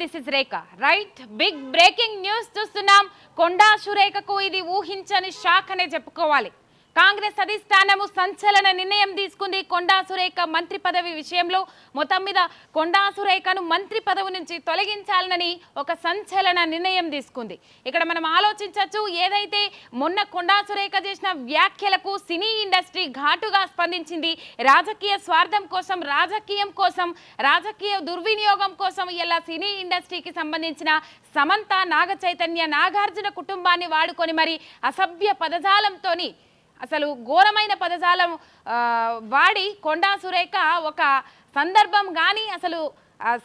This is Rekha right. Big breaking news చూస్తున్నాం. కొండా సురేఖకు ఇది ఊహించని షాక్ అనే చెప్పుకోవాలి. కాంగ్రెస్ అధిష్టానము సంచలన నిర్ణయం తీసుకుంది. కొండా సురేఖ మంత్రి పదవి విషయంలో మొత్తం మీద కొండా సురేఖను మంత్రి పదవి నుంచి తొలగించాలని ఒక సంచలన నిర్ణయం తీసుకుంది. ఇక్కడ మనం ఆలోచించవచ్చు, ఏదైతే మొన్న కొండా సురేఖ చేసిన వ్యాఖ్యలకు సినీ ఇండస్ట్రీ ఘాటుగా స్పందించింది. రాజకీయ స్వార్థం కోసం, రాజకీయం కోసం, రాజకీయ దుర్వినియోగం కోసం ఇలా సినీ ఇండస్ట్రీకి సంబంధించిన సమంత, నాగ చైతన్య, నాగార్జున కుటుంబాన్ని వాడుకొని మరి అసభ్య పదజాలంతోని అసలు ఘోరమైన పదజాలం వాడి కొండా సురేఖ ఒక సందర్భం కానీ అసలు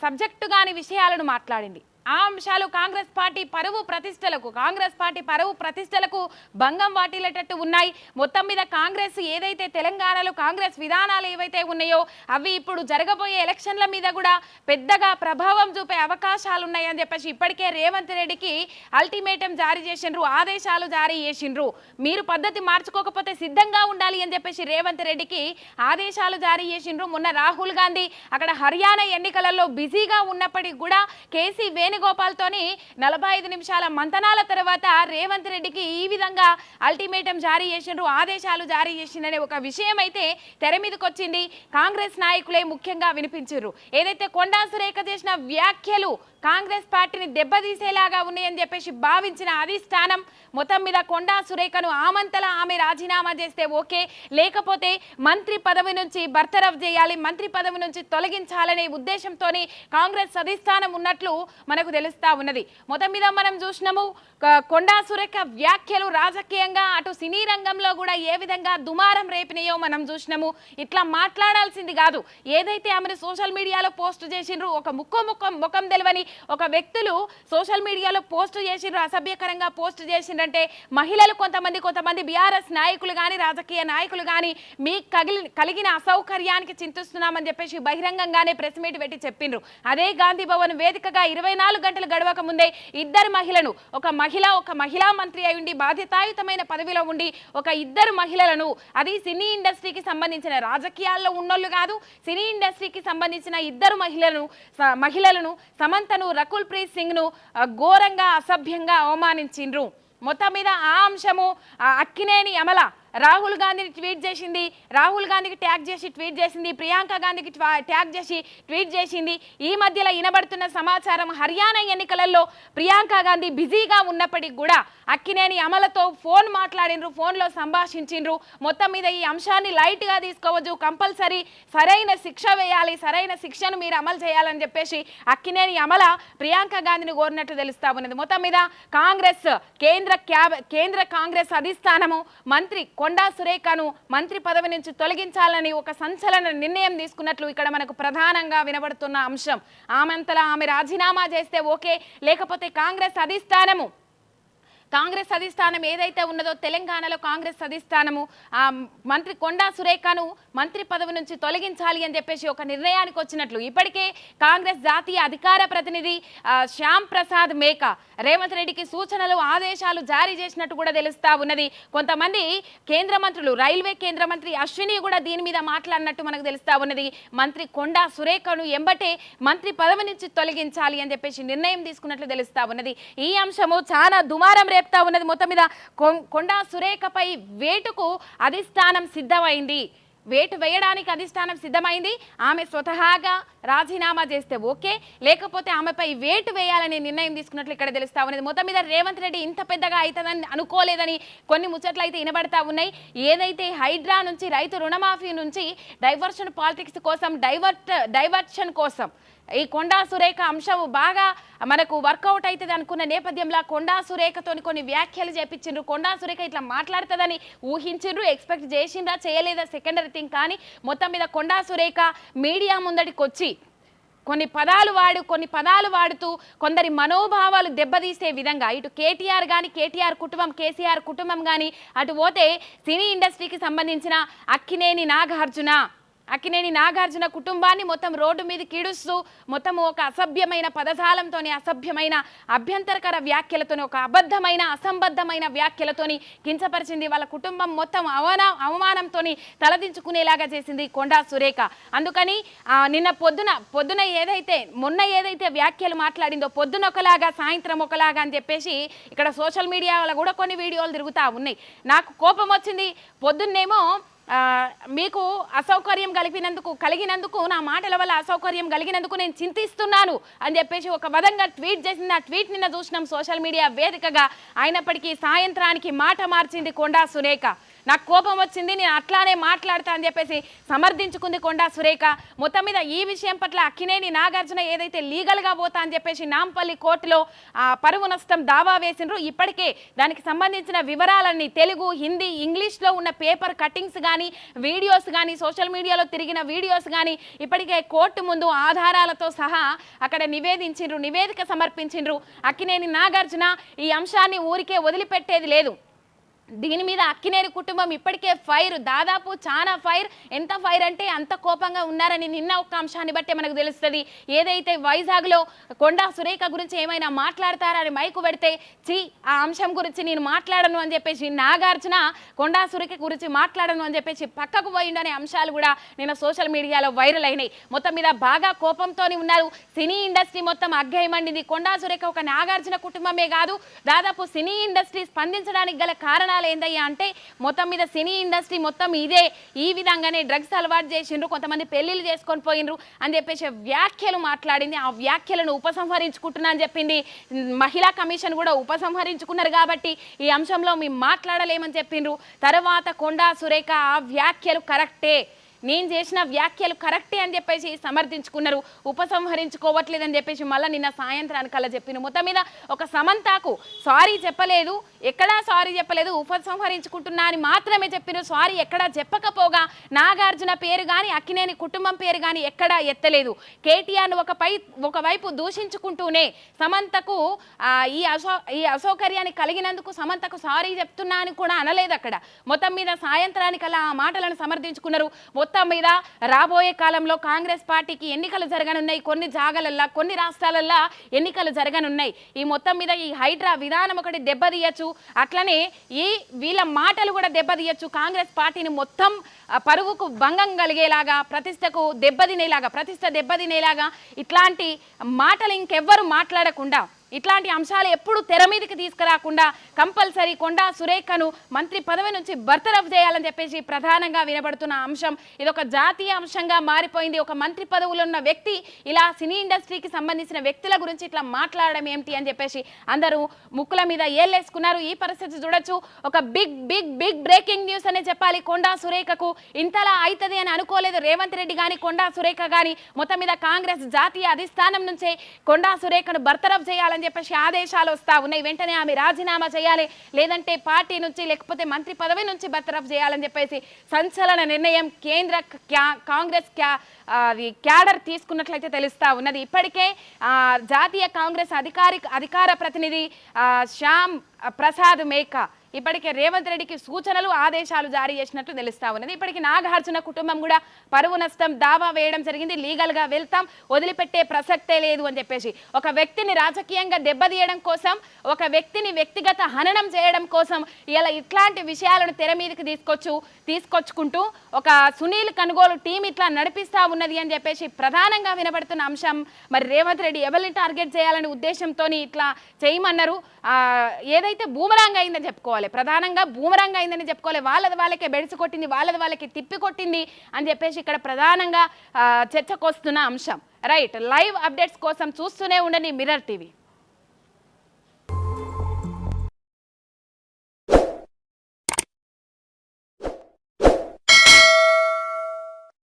సబ్జెక్టు కానీ విషయాలను మాట్లాడింది. ఆ అంశాలు కాంగ్రెస్ పార్టీ పరువు ప్రతిష్టలకు భంగం వాటిల్లేటట్టు ఉన్నాయి. మొత్తం మీద కాంగ్రెస్ ఏదైతే తెలంగాణలో కాంగ్రెస్ విధానాలు ఏవైతే ఉన్నాయో అవి ఇప్పుడు జరగబోయే ఎలక్షన్ల మీద కూడా పెద్దగా ప్రభావం చూపే అవకాశాలు ఉన్నాయని చెప్పేసి ఇప్పటికే రేవంత్ రెడ్డికి అల్టిమేటం జారీ చేసిండ్రు, ఆదేశాలు జారీ చేసిండ్రు. మీరు పద్ధతి మార్చుకోకపోతే సిద్ధంగా ఉండాలి అని చెప్పేసి రేవంత్ రెడ్డికి ఆదేశాలు జారీ చేసిండ్రు. మొన్న రాహుల్ గాంధీ అక్కడ హర్యానా ఎన్నికలలో బిజీగా ఉన్నప్పటికీ కూడా కేసీ వేణుగోపాల్తోని 45 నిమిషాల మంతనాల తర్వాత రేవంత్ రెడ్డికి ఈ విధంగా అల్టిమేటం జారీ చేసిండ్రు, ఆదేశాలు జారీ చేసిందనే ఒక విషయం అయితే తెర మీదకి వచ్చింది. కాంగ్రెస్ నాయకులే ముఖ్యంగా వినిపించారు. ఏదైతే కొండా సురేఖ చేసిన వ్యాఖ్యలు కాంగ్రెస్ పార్టీని దెబ్బతీసేలాగా ఉన్నాయని చెప్పేసి భావించిన అధిష్టానం మొత్తం మీద కొండా సురేఖను ఆమంతలా ఆమె రాజీనామా చేస్తే ఓకే, లేకపోతే మంత్రి పదవి నుంచి బర్తరఫ్ చేయాలి, మంత్రి పదవి నుంచి తొలగించాలనే ఉద్దేశంతోనే కాంగ్రెస్ అధిష్టానం ఉన్నట్లు మనకు తెలుస్తా ఉన్నది. మొత్తం మీద మనం చూసినాము కొండా సురేఖ వ్యాఖ్యలు రాజకీయంగా అటు సినీ రంగంలో కూడా ఏ విధంగా దుమారం రేపినాయో మనం చూసినాము. ఇట్లా మాట్లాడాల్సింది కాదు. ఏదైతే ఆమెను సోషల్ మీడియాలో పోస్ట్ చేసిండ్రు, ఒక ముఖం తెలవని ఒక వ్యక్తులు సోషల్ మీడియాలో పోస్ట్ చేసిండ్రు, అసభ్యకరంగా పోస్ట్ చేసిండ్రంటే మహిళలు కొంతమంది బీఆర్ఎస్ నాయకులు కానీ రాజకీయ నాయకులు కానీ మీకు కలిగిన అసౌకర్యానికి చింతిస్తున్నామని చెప్పేసి బహిరంగంగానే ప్రెస్ మీట్ పెట్టి చెప్పిండ్రు. అదే గాంధీ భవన్ వేదికగా 24 గంటలు గడవక ముందే ఇద్దరు మహిళను, ఒక మహిళా మంత్రి అయి ఉండి బాధ్యతాయుతమైన పదవిలో ఉండి ఒక ఇద్దరు మహిళలను, అది సినీ ఇండస్ట్రీకి సంబంధించిన రాజకీయాల్లో ఉన్నోళ్ళు కాదు, సినీ ఇండస్ట్రీకి సంబంధించిన ఇద్దరు మహిళలను సమంతను, రకుల్ ప్రీత్ సింగ్ ను ఘోరంగా అసభ్యంగా అవమానించిండ్రు. మొత్తం మీద ఆ అంశము అక్కినేని అమల రాహుల్ గాంధీని ట్వీట్ చేసింది, రాహుల్ గాంధీకి ట్యాగ్ చేసి ట్వీట్ చేసింది, ప్రియాంక గాంధీకి ట్యాగ్ చేసి ట్వీట్ చేసింది. ఈ మధ్యలో వినబడుతున్న సమాచారం, హర్యానా ఎన్నికలలో ప్రియాంక గాంధీ బిజీగా ఉన్నప్పటికీ కూడా అక్కినేని అమలతో ఫోన్ మాట్లాడినరు, ఫోన్లో సంభాషించిండ్రు. మొత్తం మీద ఈ అంశాన్ని లైట్గా తీసుకోవద్దు, కంపల్సరీ సరైన శిక్ష వేయాలి, సరైన శిక్షను మీరు అమలు చేయాలని చెప్పేసి అక్కినేని అమల ప్రియాంక గాంధీని కోరినట్టు తెలుస్తా ఉన్నది. మొత్తం మీద కాంగ్రెస్ కేంద్ర కాంగ్రెస్ అధిష్టానము మంత్రి కొండా సురేఖను మంత్రి పదవి నుంచి తొలగించాలని ఒక సంచలన నిర్ణయం తీసుకున్నట్లు ఇక్కడ మనకు ప్రధానంగా వినబడుతున్న అంశం. ఆమెంతలా ఆమె రాజీనామా చేస్తే ఓకే, లేకపోతే కాంగ్రెస్ అధిష్టానం ఏదైతే ఉన్నదో తెలంగాణలో కాంగ్రెస్ అధిష్టానము ఆ మంత్రి కొండా సురేఖను మంత్రి పదవి నుంచి తొలగించాలి అని చెప్పేసి ఒక నిర్ణయానికి వచ్చినట్లు ఇప్పటికే కాంగ్రెస్ జాతీయ అధికార ప్రతినిధి శ్యామ్ ప్రసాద్ మేకా రేవంత్ రెడ్డికి సూచనలు, ఆదేశాలు జారీ చేసినట్టు కూడా తెలుస్తా ఉన్నది. కొంతమంది కేంద్ర మంత్రులు, రైల్వే కేంద్ర మంత్రి అశ్విని కూడా దీని మీద మాట్లాడినట్టు మనకు తెలుస్తా ఉన్నది. మంత్రి కొండా సురేఖను ఎంబటే మంత్రి పదవి నుంచి తొలగించాలి అని చెప్పేసి నిర్ణయం తీసుకున్నట్లు తెలుస్తా ఉన్నది. ఈ అంశము చాలా దుమారం రేపుతా ఉన్నది. మొత్తం మీద కొండా సురేఖపై వేటుకు అధిష్టానం సిద్ధమైంది, వేటు వేయడానికి అధిష్టానం సిద్ధమైంది. ఆమె స్వతహాగా రాజీనామా చేస్తే ఓకే, లేకపోతే ఆమెపై వేటు వేయాలనే నిర్ణయం తీసుకున్నట్లు ఇక్కడ తెలుస్తా ఉన్నది. మొత్తం మీద రేవంత్ రెడ్డి ఇంత పెద్దగా అవుతుందని అనుకోలేదని కొన్ని ముచ్చట్లు అయితే వినబడతా ఉన్నాయి. ఏదైతే హైడ్రా నుంచి, రైతు రుణమాఫీ నుంచి డైవర్షన్ పాలిటిక్స్ కోసం, డైవర్షన్ కోసం ఈ కొండా సురేఖ అంశం బాగా మనకు వర్కౌట్ అవుతుంది అనుకున్న నేపథ్యంలో కొండా సురేఖతో కొన్ని వ్యాఖ్యలు చేపించిండ్రు. కొండా సురేఖ ఇట్లా మాట్లాడుతుందని ఊహించిండ్రు, ఎక్స్పెక్ట్ చేసిండ్రా, చేయలేదా సెకండరీ థింగ్. కానీ మొత్తం మీద కొండా సురేఖ మీడియా ముందటికి వచ్చి కొన్ని పదాలు వాడుతూ కొందరి మనోభావాలు దెబ్బతీసే విధంగా ఇటు కేటీఆర్ కానీ, కేటీఆర్ కుటుంబం, కేసీఆర్ కుటుంబం కానీ, అటు పోతే సినీ ఇండస్ట్రీకి సంబంధించిన అక్కినేని నాగార్జున, అక్కినేని నాగార్జున కుటుంబాన్ని మొత్తం రోడ్డు మీద కీడుస్తూ మొత్తం ఒక అసభ్యమైన పదజాలంతోని అసభ్యమైన అభ్యంతరకర వ్యాఖ్యలతోని ఒక అబద్ధమైన అసంబద్ధమైన వ్యాఖ్యలతోని కించపరిచింది. వాళ్ళ కుటుంబం మొత్తం అవమానంతోని తలదించుకునేలాగా చేసింది కొండా సురేఖ. అందుకని నిన్న పొద్దున మొన్న ఏదైతే వ్యాఖ్యలు మాట్లాడిందో పొద్దున ఒకలాగా సాయంత్రం ఒకలాగా అని చెప్పేసి ఇక్కడ సోషల్ మీడియాలో కూడా కొన్ని వీడియోలు తిరుగుతూ ఉన్నాయి. నాకు కోపం వచ్చింది. పొద్దున్నేమో మీకు అసౌకర్యం కలిగినందుకు నా మాటల వల్ల అసౌకర్యం కలిగినందుకు నేను చింతిస్తున్నాను అని చెప్పేసి ఒక విధంగా ట్వీట్ చేసింది. ఆ ట్వీట్ నిన్న చూసినాం సోషల్ మీడియా వేదికగా. అయినప్పటికీ సాయంత్రానికి మాట మార్చింది కొండా సురేఖ. నాకు కోపం వచ్చింది, నేను అట్లానే మాట్లాడతా అని చెప్పేసి సమర్థించుకుంది కొండా సురేఖ. మొత్తం మీద ఈ విషయం పట్ల అక్కినేని నాగార్జున ఏదైతే లీగల్గా పోతా అని చెప్పేసి నాంపల్లి కోర్టులో పరువు నష్టం దావా వేసిండ్రు. ఇప్పటికే దానికి సంబంధించిన వివరాలన్నీ తెలుగు, హిందీ, ఇంగ్లీష్లో ఉన్న పేపర్ కటింగ్స్ కానీ వీడియోస్ కానీ సోషల్ మీడియాలో తిరిగిన వీడియోస్ కానీ ఇప్పటికే కోర్టు ముందు ఆధారాలతో సహా అక్కడ నివేదిక సమర్పించిండ్రు. అక్కినేని నాగార్జున ఈ అంశాన్ని ఊరికే వదిలిపెట్టేది లేదు. దీని మీద అక్కినేని కుటుంబం ఇప్పటికే దాదాపు చాలా ఎంత ఫైర్ అంటే అంత కోపంగా ఉన్నారని నిన్న ఒక అంశాన్ని బట్టే మనకు తెలుస్తుంది. ఏదైతే వైజాగ్లో కొండా సురేఖ గురించి ఏమైనా మాట్లాడతారని మైకు పెడితే ఆ అంశం గురించి నేను మాట్లాడను అని చెప్పేసి నాగార్జున కొండా సురేఖ గురించి మాట్లాడను అని చెప్పేసి పక్కకు పోయిండనే అంశాలు కూడా నిన్న సోషల్ మీడియాలో వైరల్ అయినాయి. మొత్తం మీద బాగా కోపంతో ఉన్నారు. సినీ ఇండస్ట్రీ మొత్తం అగ్గయమండింది. కొండా సురేఖ ఒక నాగార్జున కుటుంబమే కాదు, దాదాపు సినీ ఇండస్ట్రీ స్పందించడానికి గల కారణాలు ఏందయ్యా అంటే మొత్తం మీద సినీ ఇండస్ట్రీ మొత్తం ఈ విధంగానే డ్రగ్స్ అలవాటు చేసిండ్రు, కొంతమంది పెళ్లిళ్ళు చేసుకొని పోయిండ్రు అని చెప్పేసి వ్యాఖ్యలు మాట్లాడింది. ఆ వ్యాఖ్యలను ఉపసంహరించుకుంటున్నా అని చెప్పింది. మహిళా కమిషన్ కూడా ఉపసంహరించుకున్నారు కాబట్టి ఈ అంశంలో మేము మాట్లాడలేమని చెప్పిండ్రు. తర్వాత కొండా సురేఖ ఆ వ్యాఖ్యలు కరెక్టే, నేను చేసిన వ్యాఖ్యలు కరెక్టే అని చెప్పేసి సమర్థించుకున్నారు. ఉపసంహరించుకోవట్లేదని చెప్పేసి మళ్ళీ నిన్న సాయంత్రానికల్లా చెప్పిన. మొత్తం మీద ఒక సమంతకు సారీ చెప్పలేదు, ఎక్కడా సారీ చెప్పలేదు, ఉపసంహరించుకుంటున్నా అని మాత్రమే చెప్పిన. సారీ ఎక్కడా చెప్పకపోగా నాగార్జున పేరు కానీ అక్కినేని కుటుంబం పేరు కానీ ఎక్కడా ఎత్తలేదు. కేటీఆర్ను ఒకవైపు దూషించుకుంటూనే సమంతకు ఈ అసౌకర్యాన్ని కలిగినందుకు సమంతకు సారీ చెప్తున్నా అని కూడా అనలేదు అక్కడ. మొత్తం మీద సాయంత్రానికల్లా ఆ మాటలను సమర్థించుకున్నారు. మొత్తం మీద రాబోయే కాలంలో కాంగ్రెస్ పార్టీకి ఎన్నికలు జరగనున్నాయి. కొన్ని జాగాలల్లో కొన్ని రాష్ట్రాలల్లో ఎన్నికలు జరగనున్నాయి. ఈ మొత్తం మీద ఈ హైడ్రా విధానం ఒకటి దెబ్బతీయచ్చు, అట్లనే వీళ్ళ మాటలు కూడా దెబ్బతీయచ్చు. కాంగ్రెస్ పార్టీని మొత్తం పరువుకు భంగం కలిగేలాగా, ప్రతిష్ట దెబ్బతినేలాగా ఇట్లాంటి మాటలు ఇంకెవ్వరు మాట్లాడకుండా, ఇట్లాంటి అంశాలు ఎప్పుడు తెర మీదకి తీసుకురాకుండా కంపల్సరీ కొండా సురేఖను మంత్రి పదవి నుంచి బర్తరఫ్ చేయాలని చెప్పేసి ప్రధానంగా వినబడుతున్న అంశం. ఇది ఒక జాతీయ అంశంగా మారిపోయింది. ఒక మంత్రి పదవులో ఉన్న వ్యక్తి ఇలా సినీ ఇండస్ట్రీకి సంబంధించిన వ్యక్తుల గురించి ఇట్లా మాట్లాడడం ఏమిటి అని చెప్పేసి అందరూ ముక్కుల మీద ఏళ్ళేసుకున్నారు. ఈ పరిస్థితి చూడొచ్చు. ఒక బిగ్ బ్రేకింగ్ న్యూస్ అనే చెప్పాలి. కొండా సురేఖకు ఇంతలా అవుతుంది అని అనుకోలేదు రేవంత్ రెడ్డి కానీ కొండా సురేఖ కానీ. మొత్తం మీద కాంగ్రెస్ జాతీయ అధిష్టానం నుంచే కొండా సురేఖను బర్తరఫ్ చేయాలని చెప్పేసి ఆదేశాలు వస్తా ఉన్నాయి. వెంటనే ఆమె రాజీనామా చేయాలి, లేదంటే పార్టీ నుంచి లేకపోతే మంత్రి పదవి నుంచి బర్తరఫ్ చేయాలని చెప్పేసి సంచలన నిర్ణయం కేంద్ర కాంగ్రెస్ క్యాడర్ తీసుకున్నట్లయితే తెలుస్తా ఉన్నది. ఇప్పటికే జాతీయ కాంగ్రెస్ అధికార ప్రతినిధి శ్యామ్ ప్రసాద్ మేకా ఇప్పటికే రేవంత్ రెడ్డికి సూచనలు ఆదేశాలు జారీ చేసినట్లు తెలుస్తా ఉన్నది. ఇప్పటికీ నాగార్జున కుటుంబం కూడా పరువు నష్టం దావా వేయడం జరిగింది. లీగల్గా వెళ్తాం, వదిలిపెట్టే ప్రసక్తే లేదు అని చెప్పేసి ఒక వ్యక్తిని రాజకీయంగా దెబ్బతీయడం కోసం, ఒక వ్యక్తిని వ్యక్తిగత హననం చేయడం కోసం ఇలా ఇట్లాంటి విషయాలను తెర మీదకి తీసుకొచ్చుకుంటూ ఒక సునీల్ కనుగోలు టీం ఇట్లా నడిపిస్తా ఉన్నది అని చెప్పేసి ప్రధానంగా వినబడుతున్న అంశం. మరి రేవంత్ రెడ్డి ఎవరిని టార్గెట్ చేయాలనే ఉద్దేశంతో ఇట్లా చేయమన్నారు. ఏదైతే బూమరాంగ్ అయిందని చెప్పుకోవాలి, ప్రధానంగా బూమరాంగ్ అయిందని చెప్పుకోవాలి. వాళ్ళకే బెడిసి కొట్టింది, వాళ్ళకి తిప్పి కొట్టింది అని చెప్పేసి ఇక్కడ ప్రధానంగా చర్చకు వస్తున్న అంశం. రైట్, లైవ్ అప్డేట్స్ కోసం చూస్తూనే ఉండండి మిర్రర్ టీవీ.